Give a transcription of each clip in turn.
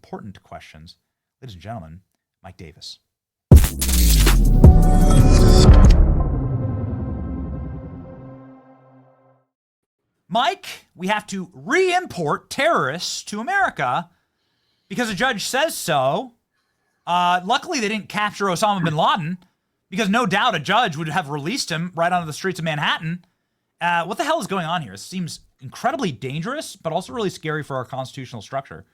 important questions. Ladies and gentlemen, Mike Davis. Mike, we have to re-import terrorists to America because a judge says so. Luckily, they didn't capture Osama bin Laden because no doubt a judge would have released him right onto the streets of Manhattan. What the hell is going on here? It seems incredibly dangerous, but also really scary for our constitutional structure.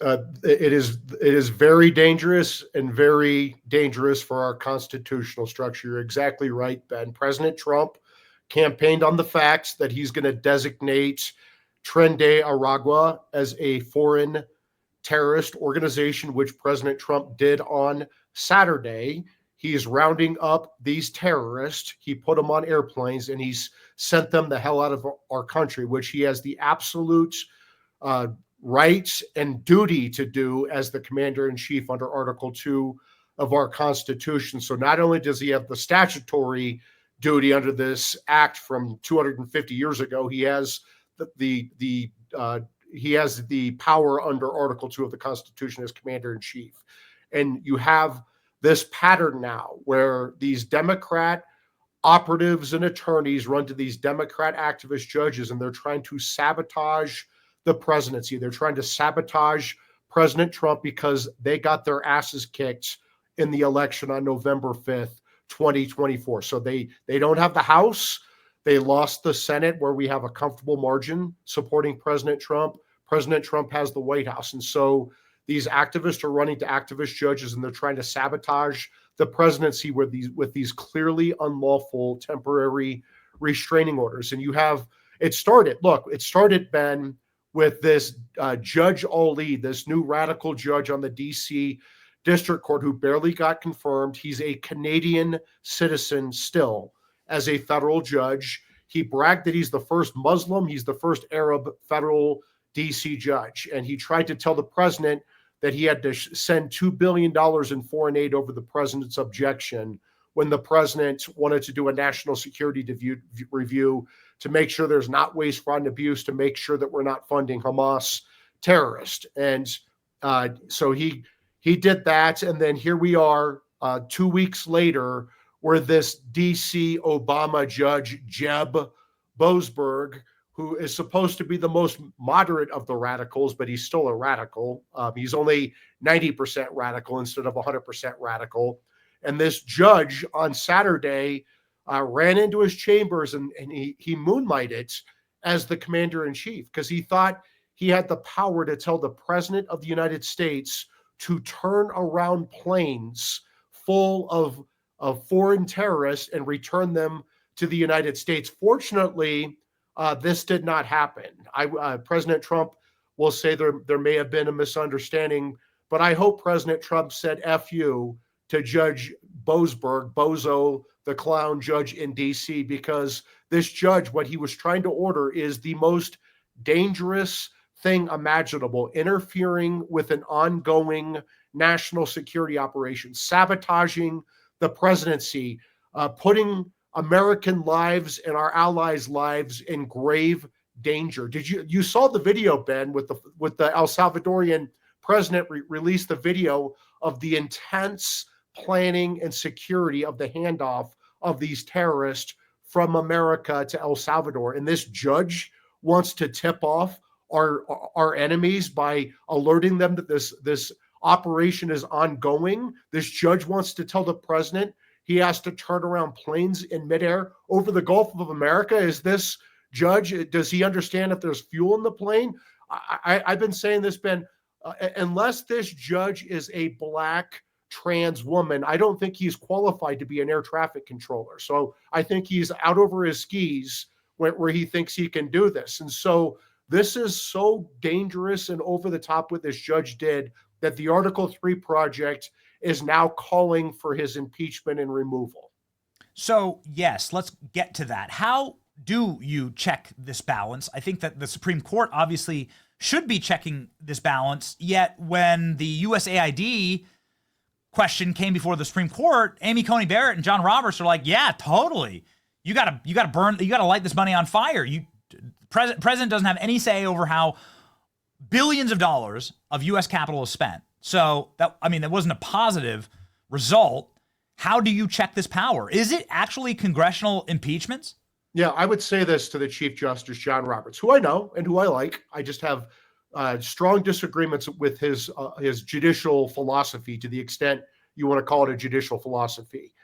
It is very dangerous and very dangerous for our constitutional structure. You're exactly right, Ben. President Trump campaigned on the facts that he's going to designate Tren de Aragua as a foreign terrorist organization, which President Trump did on Saturday. He's rounding up these terrorists. He put them on airplanes and he's sent them the hell out of our country, which he has the absolute rights and duty to do as the commander-in-chief under Article 2 of our Constitution. So not only does he have the statutory duty under this act from 250 years ago, he has the power under Article 2 of the Constitution as commander-in-chief. And you have this pattern now where these Democrat operatives and attorneys run to these Democrat activist judges and they're trying to sabotage the presidency. They're trying to sabotage President Trump because they got their asses kicked in the election on November 5th, 2024. So they don't have the House. They lost the Senate, where we have a comfortable margin supporting President Trump. President Trump has the White House. And so these activists are running to activist judges and they're trying to sabotage the presidency with these clearly unlawful temporary restraining orders. And it started, Ben, with this Judge Ali, this new radical judge on the DC District Court who barely got confirmed. He's a Canadian citizen still as a federal judge. He bragged that he's the first Muslim, he's the first Arab federal DC judge. And he tried to tell the president that he had to send $2 billion in foreign aid over the president's objection when the president wanted to do a national security review to make sure there's not waste, fraud, and abuse, to make sure that we're not funding Hamas terrorists. And so he did that. And then here we are 2 weeks later, where this DC Obama judge, Judge Boasburg, who is supposed to be the most moderate of the radicals, but he's still a radical. He's only 90% radical instead of 100% radical. And this judge on Saturday ran into his chambers and he moonlighted as the commander-in-chief because he thought he had the power to tell the president of the United States to turn around planes full of foreign terrorists and return them to the United States. Fortunately, this did not happen. President Trump will say there may have been a misunderstanding, but I hope President Trump said F you to Judge Boasburg, Bozo, the clown judge in DC, because this judge, what he was trying to order is the most dangerous thing imaginable, interfering with an ongoing national security operation, sabotaging the presidency, putting American lives and our allies' lives in grave danger. You saw the video, Ben, with the El Salvadorian president released the video of the intense planning and security of the handoff of these terrorists from America to El Salvador. And this judge wants to tip off our enemies by alerting them that this operation is ongoing. This judge wants to tell the president he has to turn around planes in midair over the Gulf of America. Is this judge, does he understand if there's fuel in the plane? I've been saying this, Ben, unless this judge is a black trans woman, I don't think he's qualified to be an air traffic controller. So I think he's out over his skis where he thinks he can do this. And so this is so dangerous and over the top what this judge did that the Article 3 project is now calling for his impeachment and removal. So, yes, let's get to that. How do you check this balance? I think that the Supreme Court obviously should be checking this balance, yet when the USAID question came before the Supreme Court, Amy Coney Barrett and John Roberts are like, yeah, totally. You gotta light this money on fire. President doesn't have any say over how billions of dollars of U.S. capital is spent. So that wasn't a positive result. How do you check this power? Is it actually congressional impeachments? Yeah, I would say this to the Chief Justice John Roberts, who I know and who I like. I just have strong disagreements with his judicial philosophy, to the extent you want to call it a judicial philosophy.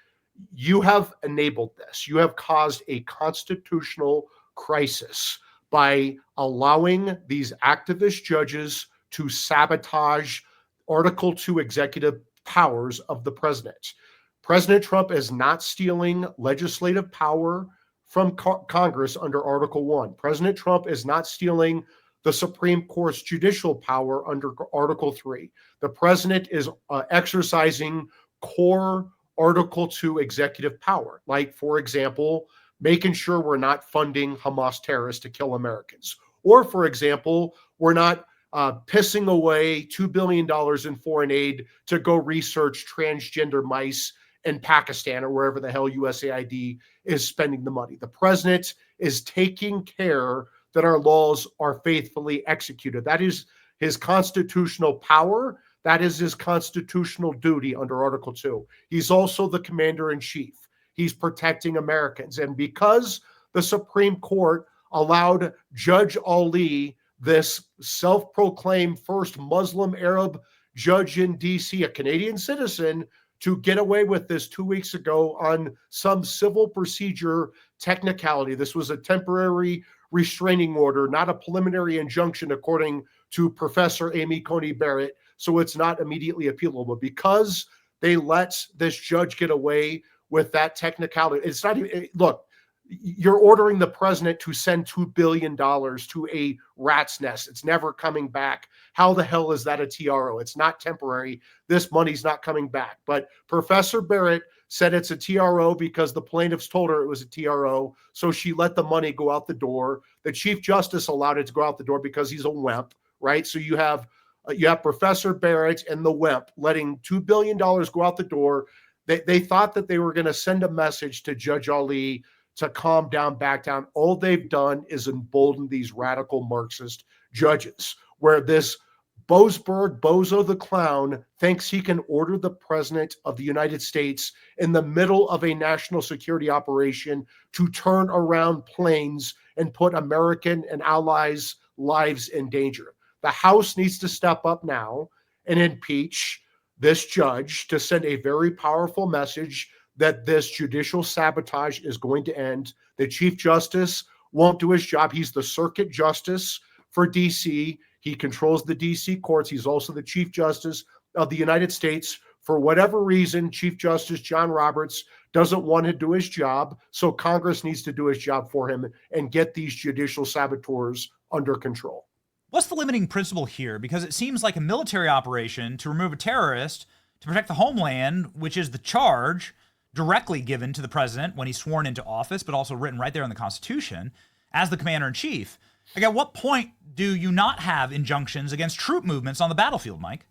You have enabled this. You have caused a constitutional crisis by allowing these activist judges to sabotage Article 2 executive powers of the president. President Trump is not stealing legislative power from Congress under Article 1. President Trump is not stealing the Supreme Court's judicial power under Article 3. The president is exercising core Article 2 executive power, like, for example, making sure we're not funding Hamas terrorists to kill Americans. Or, for example, we're not pissing away $2 billion in foreign aid to go research transgender mice in Pakistan or wherever the hell USAID is spending the money. The president is taking care that our laws are faithfully executed. That is his constitutional power. That is his constitutional duty under Article 2. He's also the commander-in-chief. He's protecting Americans. And because the Supreme Court allowed Judge Ali, this self-proclaimed first Muslim Arab judge in D.C., a Canadian citizen, to get away with this 2 weeks ago on some civil procedure technicality. This was a temporary restraining order, not a preliminary injunction, according to Professor Amy Coney Barrett. So it's not immediately appealable. Because they let this judge get away with that technicality, it's not even, look, you're ordering the president to send $2 billion to a rat's nest. It's never coming back. How the hell is that a TRO? It's not temporary. This money's not coming back. But Professor Barrett said it's a TRO because the plaintiffs told her it was a TRO. So she let the money go out the door. The Chief Justice allowed it to go out the door because he's a wimp, right? So you have Professor Barrett and the wimp letting $2 billion go out the door. They thought that they were going to send a message to Judge Ali to calm down, back down. All they've done is embolden these radical Marxist judges, where this Boasburg, Bozo the Clown, thinks he can order the president of the United States in the middle of a national security operation to turn around planes and put American and allies' lives in danger. The House needs to step up now and impeach this judge to send a very powerful message that this judicial sabotage is going to end. The Chief Justice won't do his job. He's the circuit justice for D.C. He controls the D.C. courts. He's also the Chief Justice of the United States. For whatever reason, Chief Justice John Roberts doesn't want to do his job, so Congress needs to do his job for him and get these judicial saboteurs under control. What's the limiting principle here? Because it seems like a military operation to remove a terrorist to protect the homeland, which is the charge directly given to the president when he's sworn into office, but also written right there in the Constitution as the commander-in-chief. Like, at what point do you not have injunctions against troop movements on the battlefield, Mike?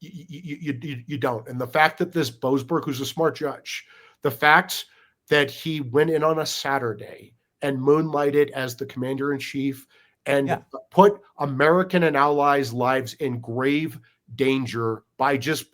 You don't. And the fact that this Boasburg, who's a smart judge, the fact that he went in on a Saturday and moonlighted as the commander-in-chief and put American and allies' lives in grave danger by just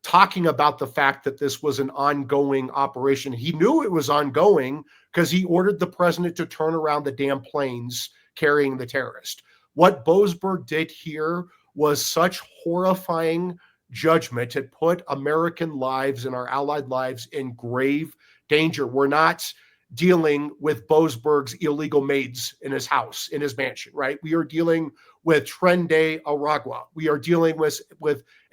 talking about the fact that this was an ongoing operation. He knew it was ongoing because he ordered the president to turn around the damn planes carrying the terrorist. What Boasburg did here was such horrifying judgment. It put American lives and our allied lives in grave danger. We're not dealing with Boasburg's illegal maids in his house, in his mansion, right? We are dealing with Trende Aragua. We are dealing with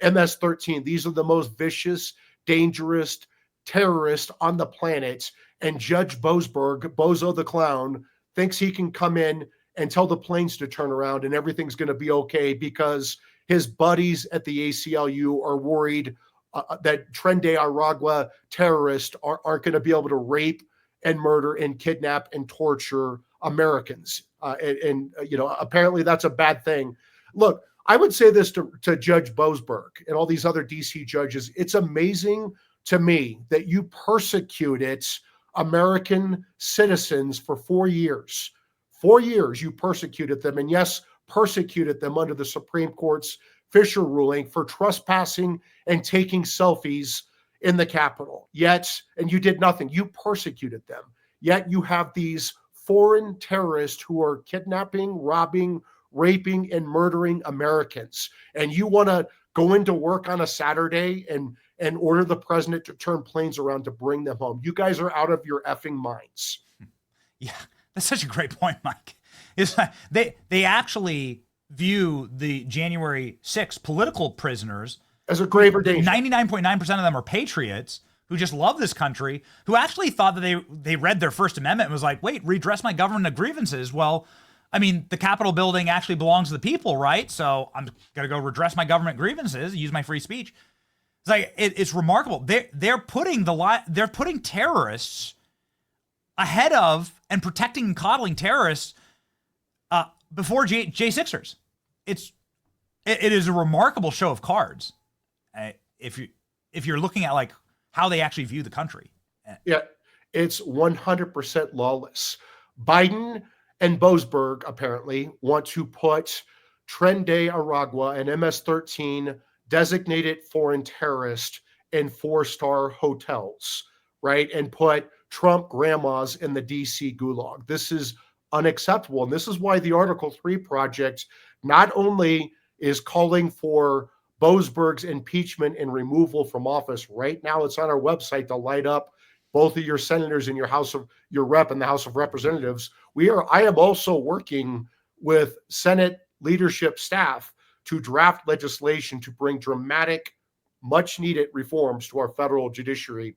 MS-13. These are the most vicious, dangerous terrorists on the planet. And Judge Boasburg, Bozo the Clown, thinks he can come in and tell the planes to turn around and everything's going to be okay because his buddies at the ACLU are worried that Trende Aragua terrorists aren't going to be able to rape and murder and kidnap and torture Americans. Apparently that's a bad thing. Look, I would say this to Judge Boasburg and all these other DC judges. It's amazing to me that you persecuted American citizens for 4 years. 4 years you persecuted them. And yes, persecuted them under the Supreme Court's Fisher ruling for trespassing and taking selfies in the Capitol. And you did nothing. You persecuted them. Yet you have these foreign terrorists who are kidnapping, robbing, raping, and murdering Americans. And you want to go into work on a Saturday and order the president to turn planes around to bring them home. You guys are out of your effing minds. Yeah, that's such a great point, Mike. It's like they actually view the January 6th political prisoners as a graver danger. 99.9% of them are patriots who just love this country, who actually thought that they read their First Amendment and was like, wait, redress my government grievances. Well, I mean, the Capitol building actually belongs to the people, right? So I'm going to go redress my government grievances, use my free speech. It's like, it's remarkable. They're putting terrorists ahead of and protecting and coddling terrorists before J6ers. It is a remarkable show of cards. If you're looking at like how they actually view the country. Yeah, it's 100% lawless. Biden and Boasburg apparently want to put Tren de Aragua, an MS-13 designated foreign terrorist, in 4-star hotels, right? And put Trump grandmas in the DC gulag. This is unacceptable. And this is why the Article 3 project not only is calling for Boasburg's impeachment and removal from office. Right now, it's on our website to light up both of your senators in your rep in the House of Representatives. I am also working with Senate leadership staff to draft legislation to bring dramatic, much needed reforms to our federal judiciary,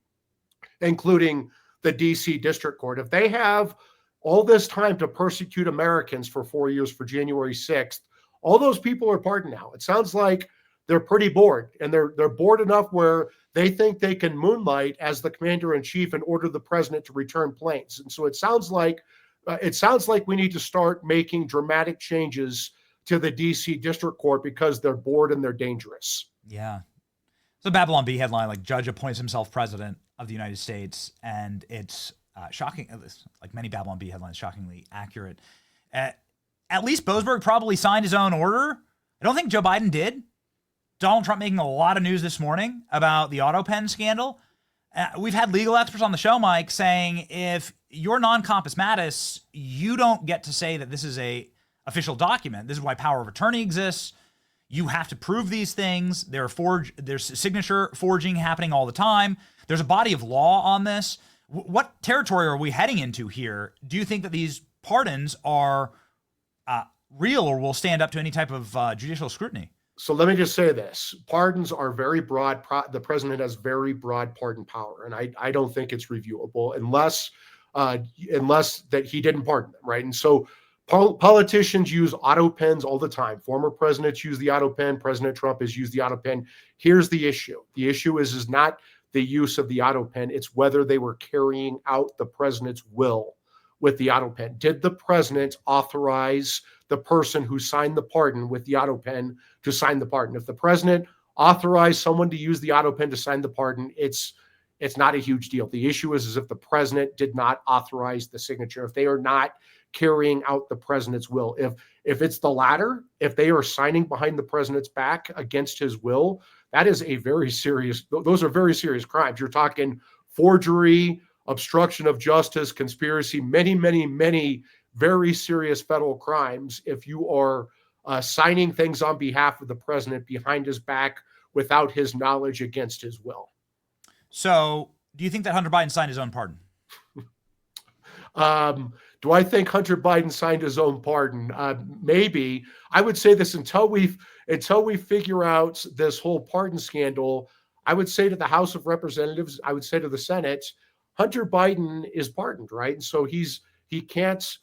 including the DC District Court. If they have all this time to persecute Americans for 4 years for January 6th, all those people are pardoned now. It sounds like they're pretty bored, and they're bored enough where they think they can moonlight as the commander-in-chief and order the president to return planes. And so it sounds like we need to start making dramatic changes to the DC District Court because they're bored and they're dangerous. Yeah. So Babylon Bee headline, like judge appoints himself president of the United States, and it's shocking. Like many Babylon Bee headlines, shockingly accurate. At least Boasburg probably signed his own order. I don't think Joe Biden did. Donald Trump making a lot of news this morning about the auto pen scandal. We've had legal experts on the show, Mike, saying if you're non-compos matus, you don't get to say that this is a official document. This is why power of attorney exists. You have to prove these things. There's signature forging happening all the time. There's a body of law on this. What territory are we heading into here? Do you think that these pardons are real or will stand up to any type of judicial scrutiny? So let me just say this. Pardons are very broad. The president has very broad pardon power, and I don't think it's reviewable unless that he didn't pardon them, right? And so politicians use auto pens all the time. Former presidents use the auto pen. President Trump has used the auto pen. Here's the issue. The issue is not the use of the auto pen. It's whether they were carrying out the president's will with the auto pen. Did the president authorize the person who signed the pardon with the auto pen to sign the pardon? If the president authorized someone to use the auto pen to sign the pardon, it's not a huge deal. The issue is if the president did not authorize the signature, if they are not carrying out the president's will. If it's the latter, if they are signing behind the president's back against his will, that is those are very serious crimes. You're talking forgery, obstruction of justice, conspiracy, many, many, many very serious federal crimes if you are signing things on behalf of the president behind his back without his knowledge against his will. So do you think that Hunter Biden signed his own pardon? Do I think Hunter Biden signed his own pardon? Maybe. I would say this until we figure out this whole pardon scandal. I would say to the House of Representatives, I would say to the Senate, Hunter Biden is pardoned, right? And so he can't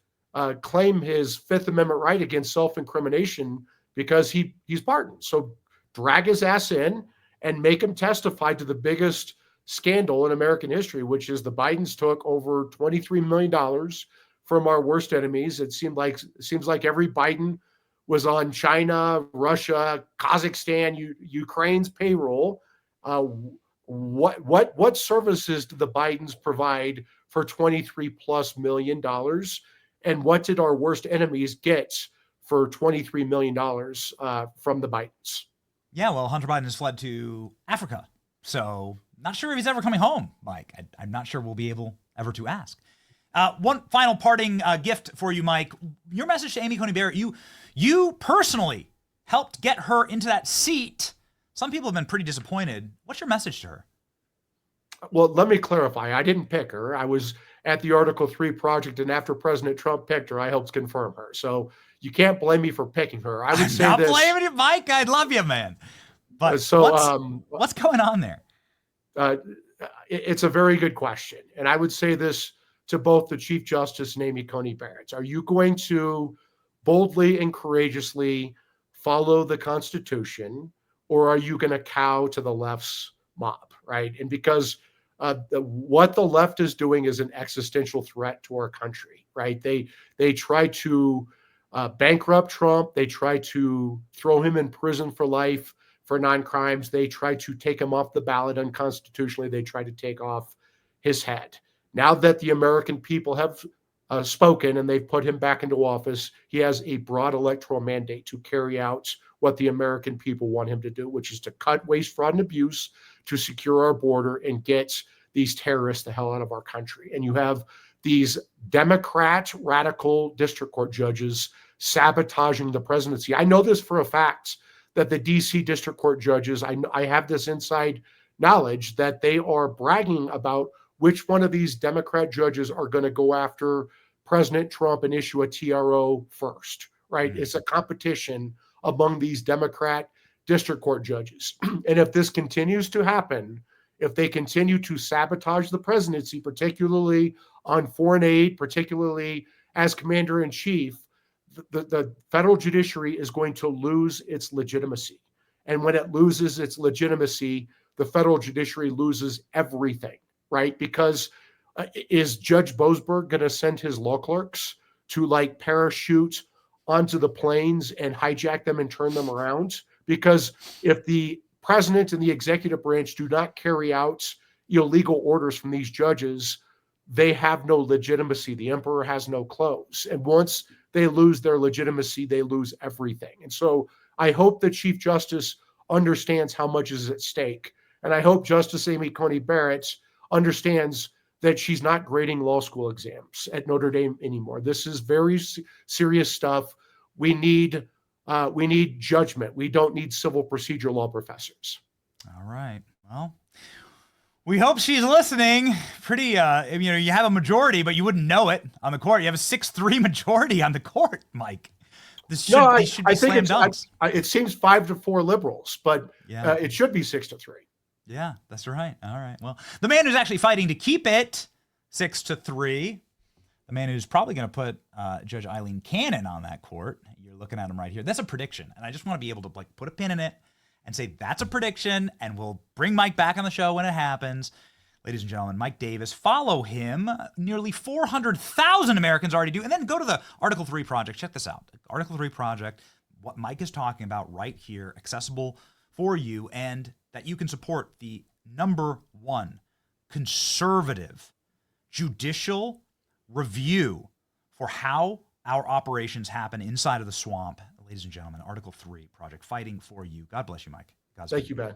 claim his Fifth Amendment right against self-incrimination because he's pardoned. So drag his ass in and make him testify to the biggest scandal in American history, which is the Bidens took over $23 million from our worst enemies. It seems like every Biden was on China, Russia, Kazakhstan, Ukraine's payroll. What services did the Bidens provide for $23+ million? And what did our worst enemies get for $23 million from the Bidens. Yeah, well, Hunter Biden has fled to Africa. So not sure if he's ever coming home, Mike. I'm not sure we'll be able ever to ask. One final parting gift for you, Mike. Your message to Amy Coney Barrett, you personally helped get her into that seat. Some people have been pretty disappointed. What's your message to her? Well, let me clarify. I didn't pick her. I was at the Article 3 project, and after President Trump picked her, I helped confirm her. So you can't blame me for picking her. I would say not this. Not blaming you, Mike. I love you, man. But what's going on there? It's a very good question. And I would say this to both the Chief Justice and Amy Coney Barrett. Are you going to boldly and courageously follow the Constitution, or are you going to cow to the left's mob, right? And because what the left is doing is an existential threat to our country, right? They try to bankrupt Trump. They try to throw him in prison for life for non-crimes. They try to take him off the ballot unconstitutionally. They try to take off his head. Now that the American people have spoken and they've put him back into office, he has a broad electoral mandate to carry out what the American people want him to do, which is to cut waste, fraud, and abuse, to secure our border and get these terrorists the hell out of our country. And you have these Democrat radical district court judges sabotaging the presidency. I know this for a fact, that the DC district court judges, I have this inside knowledge that they are bragging about which one of these Democrat judges are going to go after President Trump and issue a TRO first, right? Mm-hmm. It's a competition among these Democrat district court judges. And if this continues to happen, if they continue to sabotage the presidency, particularly on foreign aid, particularly as commander in chief, the federal judiciary is going to lose its legitimacy. And when it loses its legitimacy, the federal judiciary loses everything, right? Because is Judge Boasburg going to send his law clerks to like parachute onto the planes and hijack them and turn them around? Because if the president and the executive branch do not carry out illegal orders from these judges, they have no legitimacy. The emperor has no clothes. And once they lose their legitimacy, they lose everything. And so I hope the Chief Justice understands how much is at stake. And I hope Justice Amy Coney Barrett understands that she's not grading law school exams at Notre Dame anymore. This is very serious stuff. We need judgment. We don't need civil procedure law professors. All right. Well, we hope she's listening. Pretty, you have a majority, but you wouldn't know it on the court. You have a 6-3 majority on the court, Mike. These should be slam dunks. It seems 5-4 liberals, but it should be 6-3. Yeah, that's right. All right. Well, the man who's actually fighting to keep it 6-3, the man who's probably going to put Judge Eileen Cannon on that court. You're looking at him right here. That's a prediction, and I just want to be able to put a pin in it and say that's a prediction, and we'll bring Mike back on the show when it happens. Ladies and gentlemen, Mike Davis. Follow him. Nearly 400,000 Americans already do. And then go to the Article 3 Project. Check this out. Article 3 Project, what Mike is talking about right here, accessible for you, and that you can support the #1 conservative judicial review for how our operations happen inside of the swamp. Ladies and gentlemen, Article 3 Project, fighting for you. God bless you, Mike. Thank you, man.